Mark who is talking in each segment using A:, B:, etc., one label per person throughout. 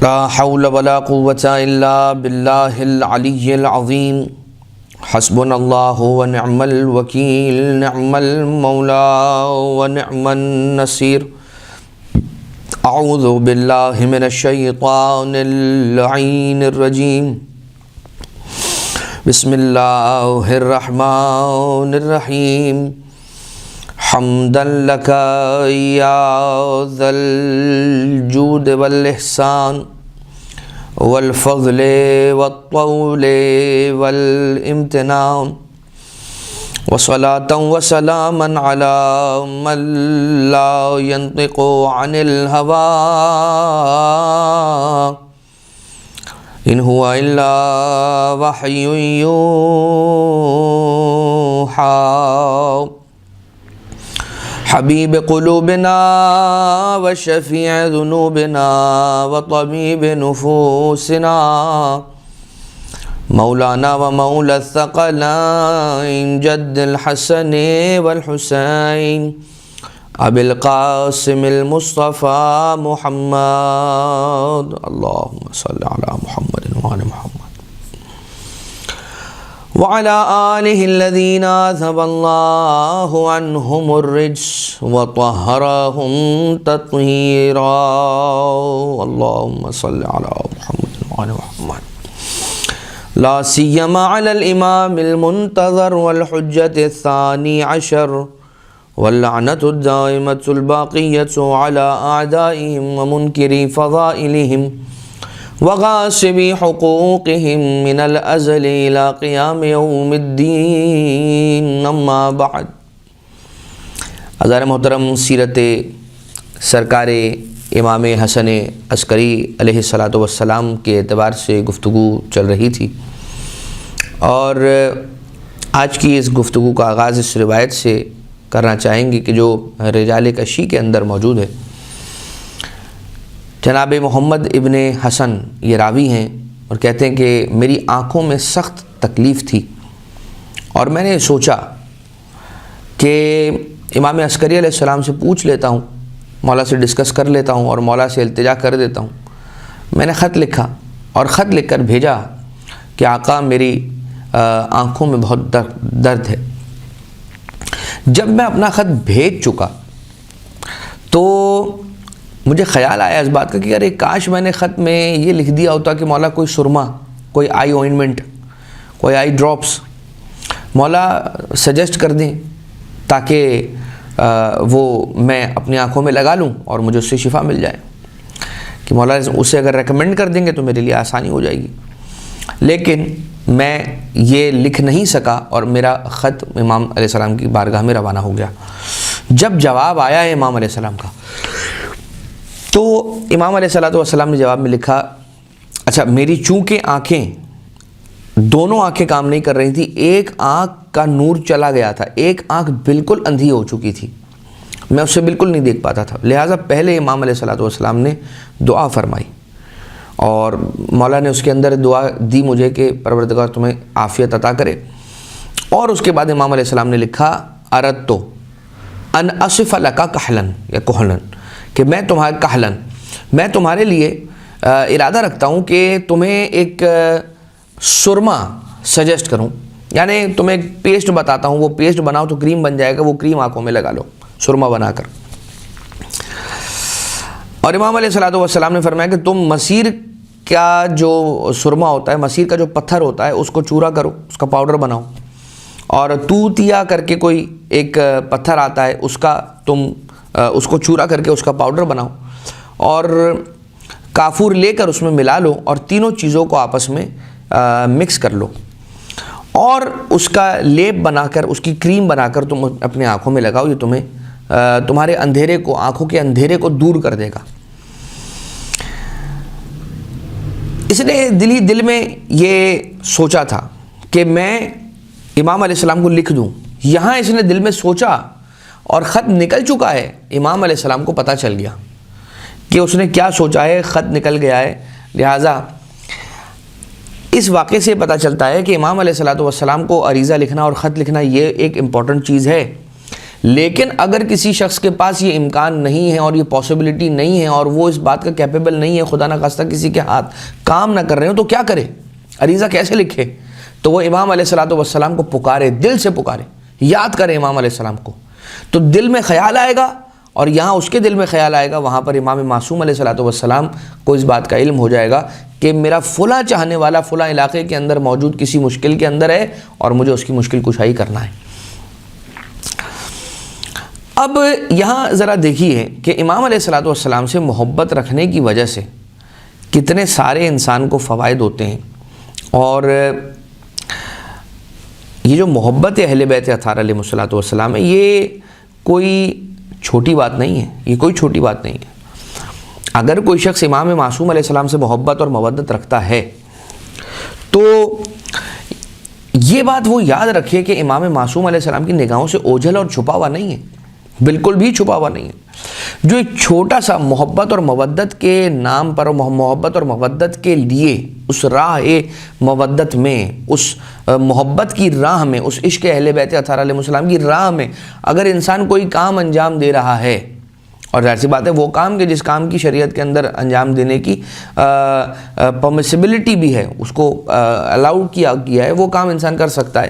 A: لا حول ولا قوة إلا بالله العلي العظيم حسبنا الله ونعم الوكيل نعم المولى ونعم النصير أعوذ بالله من الشيطان اللعين الرجيم بسم الله الرحمن الرحيم حمدا لك يا ذا الجود والإحسان والفضل والطول والامتنان وصلاة وسلاما على من لا ينطق عن الهوى إن هو إلا وحي يوحى حبيب قلوبنا وشفيع ذنوبنا وطبيب نفوسنا مولانا ومولى الثقلين جد الحسن والحسين أبي القاسم المصطفى محمد اللهم صل على محمد وعلى محمد وعلى آله الذين أذهب الله عنهم الرجس وطهرهم تطهيرا اللهم صل على محمد وعلى محمد لا سيما على الإمام المنتظر والحجة الثاني عشر واللعنة الدائمة الباقية على أعدائهم ومنكري فضائلهم وغاصبي حقوقهم من الأزل إلى قيام يوم الدين اما بعد. حضرات محترم، سیرت سرکار امام حسن عسکری علیہ الصلاۃ والسلام کے اعتبار سے گفتگو چل رہی تھی، اور آج کی اس گفتگو کا آغاز اس روایت سے کرنا چاہیں گے کہ جو رجال کشی کے اندر موجود ہے. جناب محمد ابن حسن یہ راوی ہیں اور کہتے ہیں کہ میری آنکھوں میں سخت تکلیف تھی، اور میں نے سوچا کہ امام عسکری علیہ السلام سے پوچھ لیتا ہوں، مولا سے ڈسکس کر لیتا ہوں اور مولا سے التجا کر دیتا ہوں. میں نے خط لکھا اور خط لکھ کر بھیجا کہ آقا میری آنکھوں میں بہت درد ہے. جب میں اپنا خط بھیج چکا تو مجھے خیال آیا اس بات کا کہ یار کاش میں نے خط میں یہ لکھ دیا ہوتا کہ مولا کوئی سرما، کوئی آئی اوائنٹمنٹ، کوئی آئی ڈراپس مولا سجیسٹ کر دیں تاکہ وہ میں اپنی آنکھوں میں لگا لوں اور مجھے اس سے شفا مل جائے، کہ مولا اسے اگر ریکمنڈ کر دیں گے تو میرے لیے آسانی ہو جائے گی. لیکن میں یہ لکھ نہیں سکا اور میرا خط امام علیہ السلام کی بارگاہ میں روانہ ہو گیا. جب جواب آیا ہے امام علیہ السلام کا تو امام علیہ السلام نے جواب میں لکھا، اچھا میری چونکہ آنکھیں دونوں آنکھیں کام نہیں کر رہی تھی، ایک آنکھ کا نور چلا گیا تھا، ایک آنکھ بالکل اندھی ہو چکی تھی، میں اسے بالکل نہیں دیکھ پاتا تھا، لہٰذا پہلے امام علیہ السلام نے دعا فرمائی اور مولا نے اس کے اندر دعا دی مجھے کہ پروردگار تمہیں عافیت عطا کرے. اور اس کے بعد امام علیہ السلام نے لکھا اردت ان اصف لک کحلن یا کحلن، کہ میں تمہارے لیے ارادہ رکھتا ہوں کہ تمہیں ایک سرما سجیسٹ کروں، یعنی تمہیں ایک پیسٹ بتاتا ہوں، وہ پیسٹ بناؤ تو کریم بن جائے گا، وہ کریم آنکھوں میں لگا لو سرما بنا کر. اور امام علیہ السلام نے فرمایا کہ تم مسیر کا جو سرما ہوتا ہے، مسیر کا جو پتھر ہوتا ہے، اس کو چورا کرو، اس کا پاؤڈر بناؤ، اور توتیا کر کے کوئی ایک پتھر آتا ہے، اس کو چورا کر کے اس کا پاؤڈر بناؤ، اور کافور لے کر اس میں ملا لو، اور تینوں چیزوں کو آپس میں مکس کر لو، اور اس کا لیپ بنا کر، اس کی کریم بنا کر تم اپنے آنکھوں میں لگاؤ. یہ تمہیں تمہارے اندھیرے کو، آنکھوں کے اندھیرے کو دور کر دے گا. اس نے دل میں یہ سوچا تھا کہ میں امام علیہ السلام کو لکھ دوں. یہاں اس نے دل میں سوچا اور خط نکل چکا ہے. امام علیہ السلام کو پتہ چل گیا کہ اس نے کیا سوچا ہے، خط نکل گیا ہے. لہٰذا اس واقعے سے پتہ چلتا ہے کہ امام علیہ السلام کو عریضہ لکھنا اور خط لکھنا یہ ایک امپورٹنٹ چیز ہے، لیکن اگر کسی شخص کے پاس یہ امکان نہیں ہے اور یہ پاسبلٹی نہیں ہے اور وہ اس بات کا کیپیبل نہیں ہے، خدا نہ خواستہ کسی کے ہاتھ کام نہ کر رہے ہوں، تو کیا کرے؟ عریضہ کیسے لکھے؟ تو وہ امام علیہ السلام کو پکارے، دل سے پکارے، یاد کرے امام علیہ السلام کو، تو دل میں خیال آئے گا، اور یہاں اس کے دل میں خیال آئے گا، وہاں پر امام معصوم علیہ السلام کو اس بات کا علم ہو جائے گا کہ میرا فلاں چاہنے والا فلاں علاقے کے اندر موجود کسی مشکل کے اندر ہے اور مجھے اس کی مشکل کشائی کرنا ہے۔ اب یہاں ذرا دیکھیے کہ امام علیہ السلام سے محبت رکھنے کی وجہ سے کتنے سارے انسان کو فوائد ہوتے ہیں، اور یہ جو محبت اہل بیت اطہار علیہ السلام ہے، یہ کوئی چھوٹی بات نہیں ہے، یہ کوئی چھوٹی بات نہیں ہے۔ اگر کوئی شخص امام معصوم علیہ السلام سے محبت اور مودت رکھتا ہے تو یہ بات وہ یاد رکھے کہ امام معصوم علیہ السلام کی نگاہوں سے اوجھل اور چھپا ہوا نہیں ہے، بالکل بھی چھپا ہوا نہیں ہے۔ جو ایک چھوٹا سا محبت اور مودت کے نام پر، محبت اور مودت کے لیے اس راہ مودت میں، اس محبت کی راہ میں، اس عشق اہل بیت اطہار علیہ السلام کی راہ میں اگر انسان کوئی کام انجام دے رہا ہے، اور ظاہر سی بات ہے وہ کام کہ جس کام کی شریعت کے اندر انجام دینے کی پرمیسیبلٹی بھی ہے، اس کو الاؤ کیا ہے، وہ کام انسان کر سکتا ہے،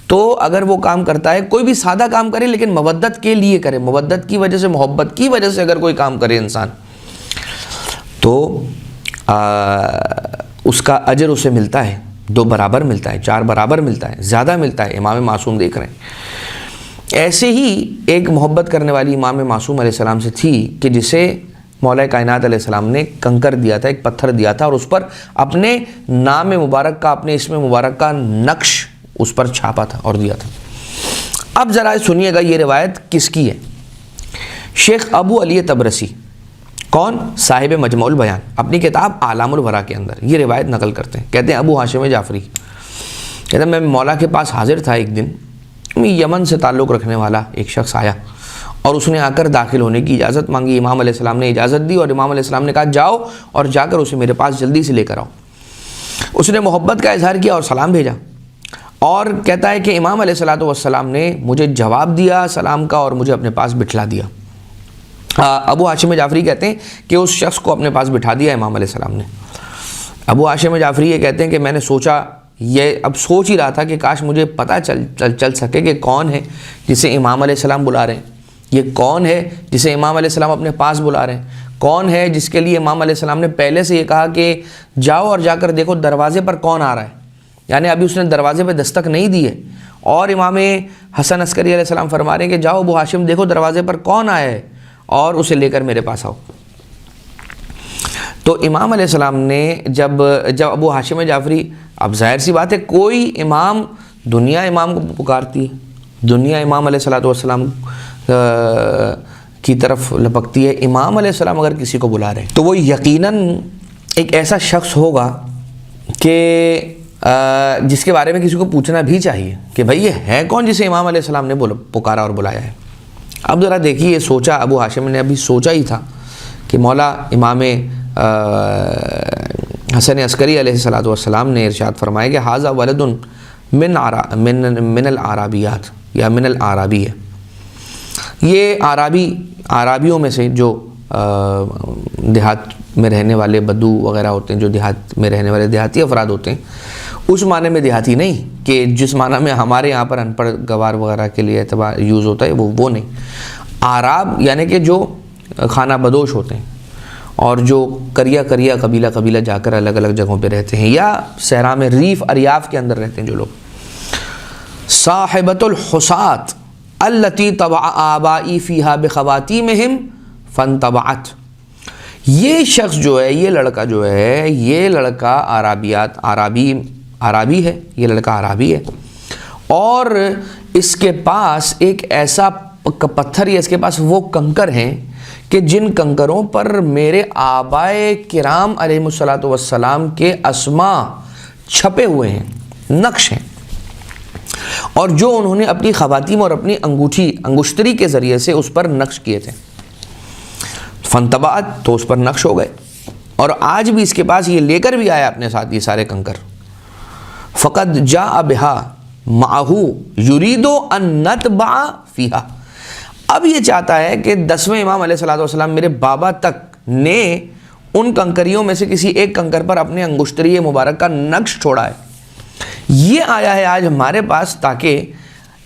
A: تو اگر وہ کام کرتا ہے، کوئی بھی سادہ کام کرے لیکن مودت کے لیے کرے، مودت کی وجہ سے، محبت کی وجہ سے اگر کوئی کام کرے انسان، تو اس کا اجر اسے ملتا ہے، 2 برابر ملتا ہے، 4 برابر ملتا ہے، زیادہ ملتا ہے۔ امام معصوم دیکھ رہے ہیں۔ ایسے ہی ایک محبت کرنے والی امام معصوم علیہ السلام سے تھی کہ جسے مولا کائنات علیہ السلام نے کنکر دیا تھا، ایک پتھر دیا تھا، اور اس پر اپنے نام مبارک کا، اپنے اسم مبارک کا نقش اس پر چھاپا تھا اور دیا تھا۔ اب ذرا سنیے گا یہ روایت کس کی ہے۔ شیخ ابو علی طبرسی، کون؟ صاحب مجموع البیان، اپنی کتاب اعلام الورا کے اندر یہ روایت نقل کرتے ہیں۔ کہتے ہیں ابو ہاشم جعفری کہتے ہیں میں مولا کے پاس حاضر تھا ایک دن، یمن سے تعلق رکھنے والا ایک شخص آیا اور اس نے آ کر داخل ہونے کی اجازت مانگی۔ امام علیہ السلام نے اجازت دی اور امام علیہ السلام نے کہا جاؤ اور جا کر اسے میرے پاس جلدی سے لے کر آؤ۔ اس نے محبت کا اظہار کیا اور سلام بھیجا، اور کہتا ہے کہ امام علیہ السلام نے مجھے جواب دیا سلام کا اور مجھے اپنے پاس بٹھلا دیا۔ ابو ہاشم جعفری کہتے ہیں کہ اس شخص کو اپنے پاس بٹھا دیا امام علیہ السلام نے۔ ابو ہاشم جعفری یہ کہتے ہیں کہ میں نے سوچا، یہ اب سوچ ہی رہا تھا کہ کاش مجھے پتہ چل سکے کہ کون ہے جسے امام علیہ السلام بلا رہے ہیں، یہ کون ہے جسے امام علیہ السلام اپنے پاس بلا رہے ہیں، کون ہے جس کے لیے امام علیہ السلام نے پہلے سے یہ کہا کہ جاؤ اور جا کر دیکھو دروازے پر کون آ رہا ہے، یعنی ابھی اس نے دروازے پہ دستک نہیں دی ہے، اور امام حسن عسکری علیہ السلام فرما رہے ہیں کہ جاؤ ابو ہاشم دیکھو دروازے پر کون آیا ہے اور اسے لے کر میرے پاس آؤ۔ تو امام علیہ السلام نے جب ابو ہاشم جعفری، اب ظاہر سی بات ہے کوئی امام، دنیا امام کو پکارتی ہے، دنیا امام علیہ السلام کی طرف لپکتی ہے، امام علیہ السلام اگر کسی کو بلا رہے تو وہ یقیناً ایک ایسا شخص ہوگا کہ جس کے بارے میں کسی کو پوچھنا بھی چاہیے کہ بھئی یہ ہے کون جسے امام علیہ السلام نے پکارا اور بلایا ہے۔ اب ذرا دیکھیے، سوچا ابو ہاشم نے، ابھی سوچا ہی تھا کہ مولا امام حسن عسکری علیہ السلام نے ارشاد فرمایا کہ ھذا ولد من العرابیات یا من العرابی ہے، یہ عرابیوں میں سے جو دیہات میں رہنے والے بدو وغیرہ ہوتے ہیں، جو دیہات میں رہنے والے دیہاتی افراد ہوتے ہیں، اس معنی میں دیہاتی نہیں کہ جس معنی میں ہمارے یہاں پر ان پڑھ گوار وغیرہ کے لیے اعتبار یوز ہوتا ہے، وہ نہیں۔ عراب یعنی کہ جو خانہ بدوش ہوتے ہیں اور جو قبیلہ قبیلہ جا کر الگ الگ جگہوں پہ رہتے ہیں، یا صحرا میں ریف اریاف کے اندر رہتے ہیں جو لوگ۔ صاحبۃ الحسات التی طبع آبائی فیہا بخواتیمہم فانطبعت، یہ شخص جو ہے، یہ لڑکا جو ہے، یہ لڑکا عرابی ہے، یہ لڑکا عرابی ہے، اور اس کے پاس ایک ایسا پتھر یا اس کے پاس وہ کنکر ہیں کہ جن کنکروں پر میرے آبائے کرام علیہ السلام کے اسماء چھپے ہوئے ہیں، نقش ہیں، اور جو انہوں نے اپنی خواتین اور اپنی انگشتری کے ذریعے سے اس پر نقش کیے تھے۔ فانطبعت، تو اس پر نقش ہو گئے، اور آج بھی اس کے پاس یہ لے کر بھی آیا اپنے ساتھ یہ سارے کنکر۔ فقد جاء بها معه يريد ان نتبع فيها، اب یہ چاہتا ہے کہ 10ویں امام علیہ الصلوۃ والسلام میرے بابا تک نے ان کنکریوں میں سے کسی ایک کنکر پر اپنے انگشتری مبارک کا نقش چھوڑا ہے. یہ آیا ہے آج ہمارے پاس تاکہ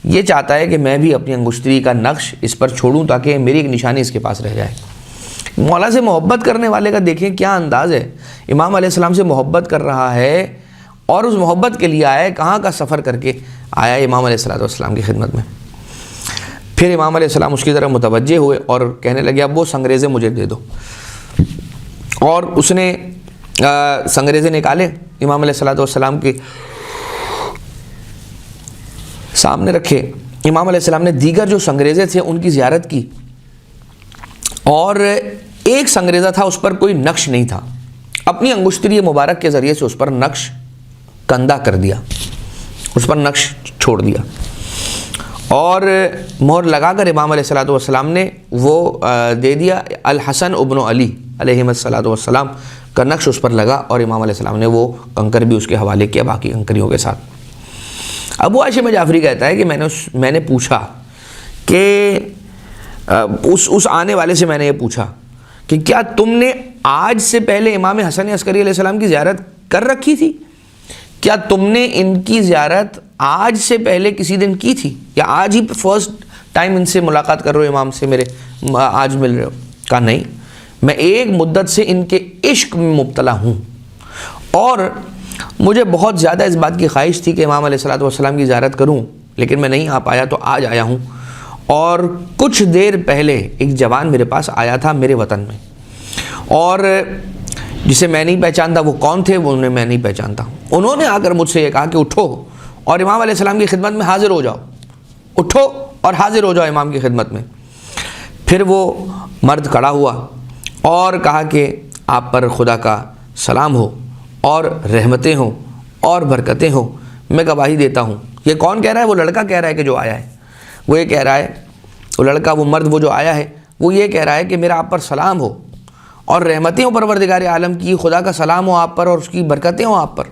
A: یہ چاہتا ہے کہ میں بھی اپنی انگشتری کا نقش اس پر چھوڑوں تاکہ میری ایک نشانی اس کے پاس رہ جائے. مولا سے محبت کرنے والے کا دیکھیں کیا انداز ہے. امام علیہ السلام سے محبت کر رہا ہے اور اس محبت کے لیے آیا ہے. کہاں کا سفر کر کے آیا ہے امام علیہ السلام کی خدمت میں. پھر امام علیہ السلام اس کی طرف متوجہ ہوئے اور کہنے لگے اب وہ سنگریزے مجھے دے دو. اور اس نے سنگریزے نکالے, امام علیہ السلام کے سامنے رکھے. امام علیہ السلام نے دیگر جو سنگریزے تھے ان کی زیارت کی, اور ایک سنگریزہ تھا اس پر کوئی نقش نہیں تھا. اپنی انگشتری مبارک کے ذریعے سے اس پر نقش کندہ کر دیا, اس پر نقش چھوڑ دیا, اور مہر لگا کر امام علیہ السلام نے وہ دے دیا. الحسن ابن علی علیہ السلام کا نقش اس پر لگا, اور امام علیہ السلام نے وہ کنکر بھی اس کے حوالے کیا باقی کنکریوں کے ساتھ. ابو ہاشم جعفری کہتا ہے کہ میں نے پوچھا کہ اس آنے والے سے میں نے یہ پوچھا کہ کیا تم نے آج سے پہلے امام حسن عسکری علیہ السلام کی زیارت کر رکھی تھی؟ کیا تم نے ان کی زیارت آج سے پہلے کسی دن کی تھی, یا آج ہی فرسٹ ٹائم ان سے ملاقات کر رہے ہو, امام سے میرے آج مل رہے ہو؟ کہا نہیں, میں ایک مدت سے ان کے عشق میں مبتلا ہوں, اور مجھے بہت زیادہ اس بات کی خواہش تھی کہ امام علیہ السلام کی زیارت کروں, لیکن میں نہیں آ پایا, تو آج آیا ہوں. اور کچھ دیر پہلے ایک جوان میرے پاس آیا تھا میرے وطن میں, اور جسے میں نہیں پہچانتا. وہ کون تھے وہ انہیں میں نہیں پہچانتا. انہوں نے آ کر مجھ سے یہ کہا کہ اٹھو اور امام علیہ السلام کی خدمت میں حاضر ہو جاؤ, اٹھو اور حاضر ہو جاؤ امام کی خدمت میں. پھر وہ مرد کھڑا ہوا اور کہا کہ آپ پر خدا کا سلام ہو اور رحمتیں ہوں اور برکتیں ہوں, میں گواہی دیتا ہوں. یہ کون کہہ رہا ہے؟ وہ لڑکا کہہ رہا ہے کہ جو آیا ہے, وہ یہ کہہ رہا ہے, وہ لڑکا, وہ مرد, وہ جو آیا ہے, وہ یہ کہہ رہا ہے کہ میرا آپ پر سلام ہو اور رحمتیں ہوں پروردگار عالم کی, خدا کا سلام ہو آپ پر اور اس کی برکتیں ہوں آپ پر.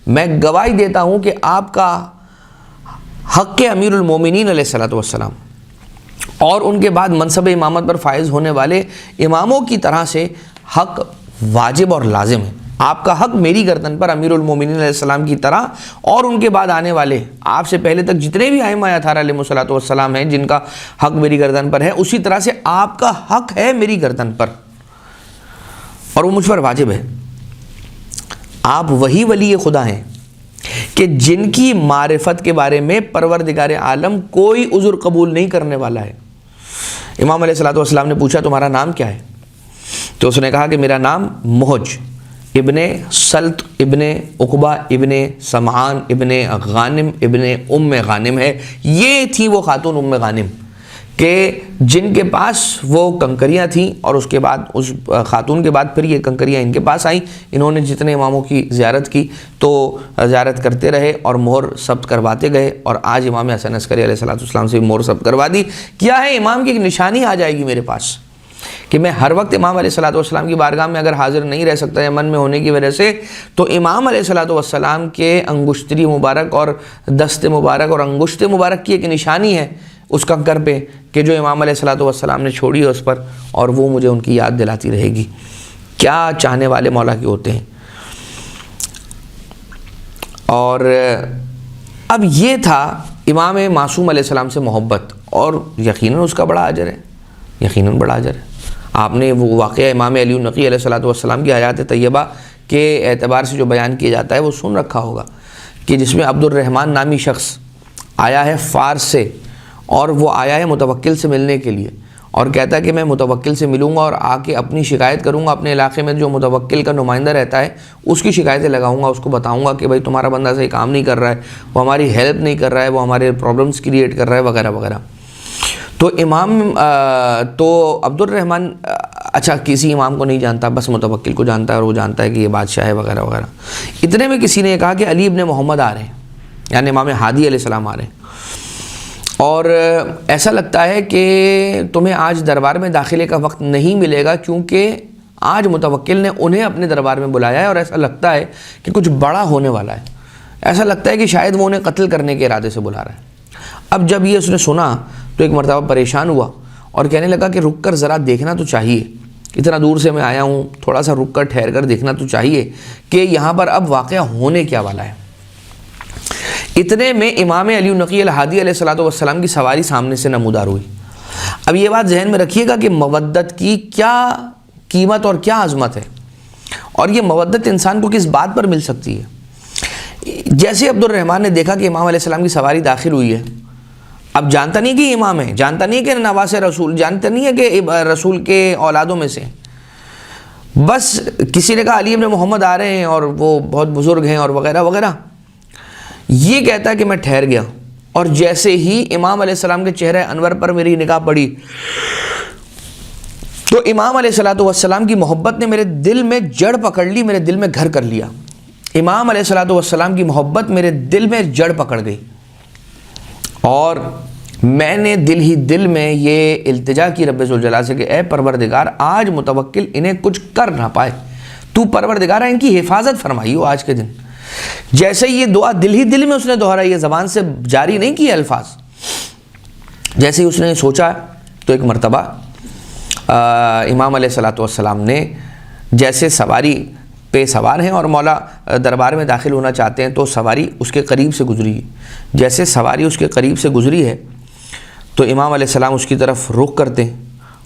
A: میں گواہی دیتا ہوں کہ آپ کا حق امیر المومنین علیہ الصلوۃ والسلام اور ان کے بعد منصب امامت پر فائز ہونے والے اماموں کی طرح سے حق واجب اور لازم ہے. آپ کا حق میری گردن پر امیر المومنین علیہ السلام کی طرح, اور ان کے بعد آنے والے آپ سے پہلے تک جتنے بھی ائمہ اطہار علیہ الصلوۃ والسلام ہیں جن کا حق میری گردن پر ہے, اسی طرح سے آپ کا حق ہے میری گردن پر, اور وہ مجھ پر واجب ہے. آپ وہی ولی خدا ہیں کہ جن کی معرفت کے بارے میں پروردگار عالم کوئی عذر قبول نہیں کرنے والا ہے. امام علیہ الصلوۃ والسلام نے پوچھا تمہارا نام کیا ہے؟ تو اس نے کہا کہ میرا نام مہج ابن سلط ابن عقبہ ابن سمعان ابن غانم ابن ام غانم ہے. یہ تھی وہ خاتون ام غانم کہ جن کے پاس وہ کنکریاں تھیں, اور اس کے بعد اس خاتون کے بعد پھر یہ کنکریاں ان کے پاس آئیں. انہوں نے جتنے اماموں کی زیارت کی تو زیارت کرتے رہے اور مہر ثبت کرواتے گئے, اور آج امام حسن عسکری علیہ السلام سے مہر ثبت کروا دی. کیا ہے؟ امام کی ایک نشانی آ جائے گی میرے پاس کہ میں ہر وقت امام علیہ السلام کی بارگاہ میں اگر حاضر نہیں رہ سکتا یمن میں ہونے کی وجہ سے, تو امام علیہ السلام کے انگشتری مبارک اور دست مبارک اور انگشت مبارک کی ایک نشانی ہے اس کنکر پہ کہ جو امام علیہ السلام نے چھوڑی ہے اس پر, اور وہ مجھے ان کی یاد دلاتی رہے گی. کیا چاہنے والے مولا کے ہوتے ہیں. اور اب یہ تھا امام معصوم علیہ السلام سے محبت, اور یقیناً اس کا بڑا اجر ہے, یقیناً بڑا اجر ہے. آپ نے وہ واقعہ امام علی النقی علیہ السلام کی حیات طیبہ کے اعتبار سے جو بیان کیا جاتا ہے وہ سن رکھا ہوگا, کہ جس میں عبد الرحمن نامی شخص آیا ہے فارس سے, اور وہ آیا ہے متوکل سے ملنے کے لیے, اور کہتا ہے کہ میں متوکل سے ملوں گا اور آ کے اپنی شکایت کروں گا. اپنے علاقے میں جو متوکل کا نمائندہ رہتا ہے اس کی شکایتیں لگاؤں گا, اس کو بتاؤں گا کہ بھائی تمہارا بندہ صحیح کام نہیں کر رہا ہے, وہ ہماری ہیلپ نہیں کر رہا ہے, وہ ہمارے پرابلمس کریٹ کر رہا ہے وغیرہ وغیرہ. تو عبد الرحمن اچھا کسی امام کو نہیں جانتا, بس متوکل کو جانتا ہے, اور وہ جانتا ہے کہ یہ بادشاہ ہے وغیرہ وغیرہ. اتنے میں کسی نے کہا کہ علی ابن محمد آ رہے ہیں, یعنی امام ہادی علیہ السلام آ رہے ہیں, اور ایسا لگتا ہے کہ تمہیں آج دربار میں داخلے کا وقت نہیں ملے گا, کیونکہ آج متوکل نے انہیں اپنے دربار میں بلایا ہے, اور ایسا لگتا ہے کہ کچھ بڑا ہونے والا ہے. ایسا لگتا ہے کہ شاید وہ انہیں قتل کرنے کے ارادے سے بلا رہا ہے. اب جب یہ اس نے سنا تو ایک مرتبہ پریشان ہوا اور کہنے لگا کہ رک کر ذرا دیکھنا تو چاہیے، اتنا دور سے میں آیا ہوں، تھوڑا سا رک کر ٹھہر کر دیکھنا تو چاہیے کہ یہاں پر اب واقعہ ہونے کیا والا ہے۔ اتنے میں امام علی النقی الہادی علیہ السلام کی سواری سامنے سے نمودار ہوئی۔ اب یہ بات ذہن میں رکھیے گا کہ مودت کی کیا قیمت اور کیا عظمت ہے، اور یہ مودت انسان کو کس بات پر مل سکتی ہے۔ جیسے عبد الرحمن نے دیکھا کہ امام علیہ السلام کی سواری داخل ہوئی ہے، اب جانتا نہیں کہ امام ہے، جانتا نہیں کہ نواس رسول، جانتا نہیں ہے کہ رسول کے اولادوں میں سے، بس کسی نے کہا علی ابن محمد آ رہے ہیں اور وہ بہت بزرگ ہیں اور وغیرہ وغیرہ، یہ کہتا ہے کہ میں ٹھہر گیا، اور جیسے ہی امام علیہ السلام کے چہرے انور پر میری نگاہ پڑی تو امام علیہ السلام کی محبت نے میرے دل میں جڑ پکڑ لی، میرے دل میں گھر کر لیا۔ امام علیہ السلام کی محبت میرے دل میں جڑ پکڑ گئی، اور میں نے دل ہی دل میں یہ التجا کی رب ذوالجلال سے کہ اے پروردگار، آج متوکل انہیں کچھ کر نہ پائے، تو پروردگار ان کی حفاظت فرمائیو آج کے دن۔ جیسے یہ دعا دل ہی دل میں اس نے دہرائی ہے، زبان سے جاری نہیں کیے الفاظ، جیسے ہی اس نے سوچا تو ایک مرتبہ امام علیہ السلام نے جیسے سواری پہ سوار ہیں اور مولا دربار میں داخل ہونا چاہتے ہیں تو سواری اس کے قریب سے گزری، جیسے سواری اس کے قریب سے گزری ہے تو امام علیہ السلام اس کی طرف رخ کرتے ہیں،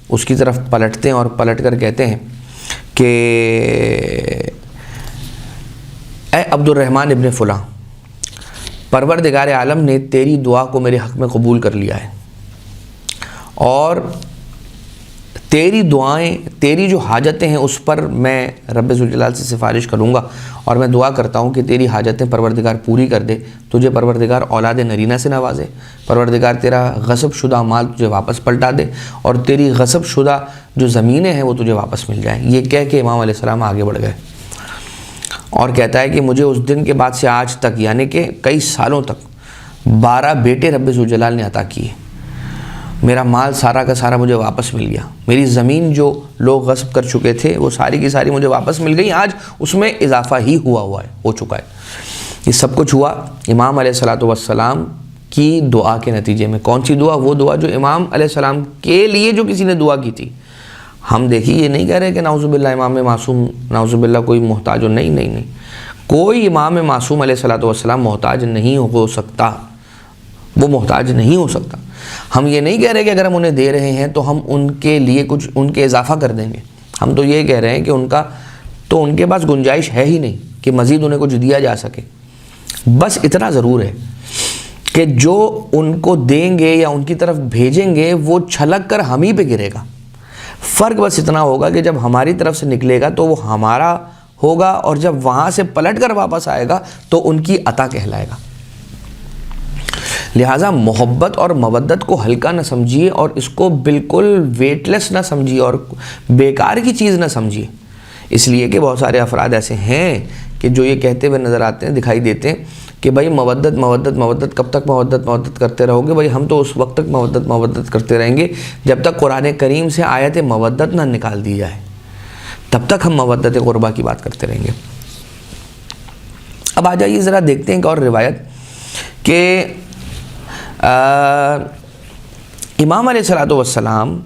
A: اس کی طرف پلٹتے ہیں اور پلٹ کر کہتے ہیں کہ اے عبد الرحمن ابن فلاں، پروردگار عالم نے تیری دعا کو میرے حق میں قبول کر لیا ہے، اور تیری دعائیں، تیری جو حاجتیں ہیں اس پر میں رب ذوالجلال سے سفارش کروں گا، اور میں دعا کرتا ہوں کہ تیری حاجتیں پروردگار پوری کر دے، تجھے پروردگار اولاد نرینہ سے نوازے، پروردگار تیرا غصب شدہ مال تجھے واپس پلٹا دے، اور تیری غصب شدہ جو زمینیں ہیں وہ تجھے واپس مل جائیں۔ یہ کہہ کے امام علیہ السلام آگے بڑھ گئے، اور کہتا ہے کہ مجھے اس دن کے بعد سے آج تک، یعنی کہ کئی سالوں تک 12 بیٹے رب ذوالجلال نے عطا کیے، میرا مال سارا کا سارا مجھے واپس مل گیا، میری زمین جو لوگ غصب کر چکے تھے وہ ساری کی ساری مجھے واپس مل گئی، آج اس میں اضافہ ہی ہو چکا ہے۔ یہ سب کچھ ہوا امام علیہ السلام کی دعا کے نتیجے میں۔ کون سی دعا؟ وہ دعا جو امام علیہ السلام کے لیے جو کسی نے دعا کی تھی۔ ہم دیکھیے یہ نہیں کہہ رہے کہ نعوذ باللہ امام معصوم، نعوذ باللہ کوئی محتاج ہو، نہیں، کوئی امام معصوم علیہ السلام محتاج نہیں ہو سکتا، وہ محتاج نہیں ہو سکتا۔ ہم یہ نہیں کہہ رہے کہ اگر ہم انہیں دے رہے ہیں تو ہم ان کے لیے کچھ ان کے اضافہ کر دیں گے، ہم تو یہ کہہ رہے ہیں کہ ان کے پاس گنجائش ہے ہی نہیں کہ مزید انہیں کچھ دیا جا سکے۔ بس اتنا ضرور ہے کہ جو ان کو دیں گے یا ان کی طرف بھیجیں گے وہ چھلک کر ہم ہی پہ گرے گا۔ فرق بس اتنا ہوگا کہ جب ہماری طرف سے نکلے گا تو وہ ہمارا ہوگا، اور جب وہاں سے پلٹ کر واپس آئے گا تو ان کی عطا کہلائے گا۔ لہٰذا محبت اور مودت کو ہلکا نہ سمجھیے، اور اس کو بالکل ویٹ لیس نہ سمجھیے اور بیکار کی چیز نہ سمجھیے، اس لیے کہ بہت سارے افراد ایسے ہیں کہ جو یہ کہتے ہوئے نظر آتے ہیں، دکھائی دیتے ہیں کہ بھائی مودت، کب تک مودت کرتے رہو گے؟ بھائی ہم تو اس وقت تک مودت کرتے رہیں گے جب تک قرآن کریم سے آیت مودت نہ نکال دی جائے، تب تک ہم مودت قربہ کی بات کرتے رہیں گے۔ اب آ جائیے ذرا دیکھتے ہیں ایک اور روایت کہ امام علیہ السلام